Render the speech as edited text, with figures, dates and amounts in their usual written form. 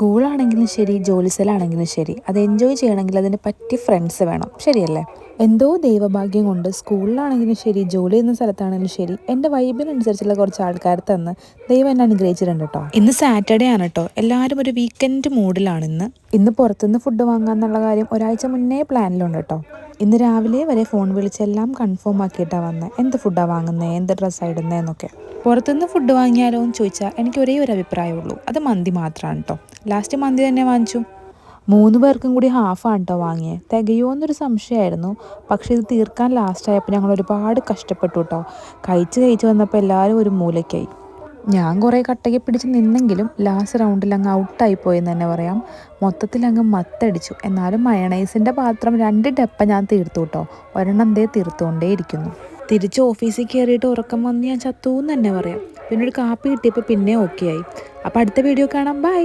സ്കൂളാണെങ്കിലും ശരി, ജോലി സ്ഥലമാണെങ്കിലും ശരി, അത് എൻജോയ് ചെയ്യണമെങ്കിൽ അതിന് പറ്റിയ ഫ്രണ്ട്സ് വേണം. ശരിയല്ലേ? എന്തോ ദൈവഭാഗ്യം കൊണ്ട് സ്കൂളിലാണെങ്കിലും ശരി, ജോലി ചെയ്യുന്ന സ്ഥലത്താണെങ്കിലും ശരി, എൻ്റെ വൈബിനനുസരിച്ചുള്ള കുറച്ച് ആൾക്കാരെ തന്ന് ദൈവം എന്നെ അനുഗ്രഹിച്ചിട്ടുണ്ട് കേട്ടോ. ഇന്ന് സാറ്റർഡേ ആണ് കേട്ടോ. എല്ലാവരും ഒരു വീക്കെൻഡ് മൂഡിലാണ് ഇന്ന് പുറത്തുനിന്ന് ഫുഡ് വാങ്ങാന്നുള്ള കാര്യം ഒരാഴ്ച മുന്നേ പ്ലാനിലുണ്ട് കേട്ടോ. ഇന്ന് രാവിലെ വരെ ഫോൺ വിളിച്ചെല്ലാം കൺഫേം ആക്കിയിട്ടാണ് വന്നത്. എന്ത് ഫുഡാണ് വാങ്ങുന്നത്, എന്ത് ഡ്രസ്സാണ് ഇടുന്നതെന്നൊക്കെ. പുറത്തുനിന്ന് ഫുഡ് വാങ്ങിയാലോ എന്ന് ചോദിച്ചാൽ എനിക്ക് ഒരേ ഒരു അഭിപ്രായമുള്ളൂ, അത് മന്തി മാത്രമാണ് കേട്ടോ. ലാസ്റ്റ് മന്തി തന്നെ വാങ്ങിച്ചു. 3 പേർക്കും കൂടി ഹാഫാണ് കേട്ടോ വാങ്ങിയത്. തികയോ എന്നൊരു സംശയമായിരുന്നു. പക്ഷേ ഇത് തീർക്കാൻ ലാസ്റ്റായപ്പോൾ ഞങ്ങൾ ഒരുപാട് കഷ്ടപ്പെട്ടു കേട്ടോ. കഴിച്ച് വന്നപ്പോൾ എല്ലാവരും ഒരു മൂലയ്ക്കായി. ഞാൻ കുറേ കട്ടയ്ക്ക് പിടിച്ച് നിന്നെങ്കിലും ലാസ്റ്റ് റൗണ്ടിൽ അങ്ങ് ഔട്ടായി പോയെന്ന് തന്നെ പറയാം. മൊത്തത്തിൽ അങ്ങ് മത്തടിച്ചു. എന്നാലും മയണൈസിൻ്റെ പാത്രം 2 ഡപ്പ ഞാൻ തീർത്തു കേട്ടോ. ഒരെണ്ണം തീർത്തുകൊണ്ടേ ഇരിക്കുന്നു. തിരിച്ച് ഓഫീസിൽ കയറിയിട്ട് ഉറക്കം വന്ന് ഞാൻ ചത്തൂന്ന് തന്നെ പറയാം. പിന്നെ ഒരു കാപ്പി കിട്ടിയപ്പോൾ പിന്നെ ഓക്കെ ആയി. അപ്പോൾ അടുത്ത വീഡിയോ കാണാം. ബൈ.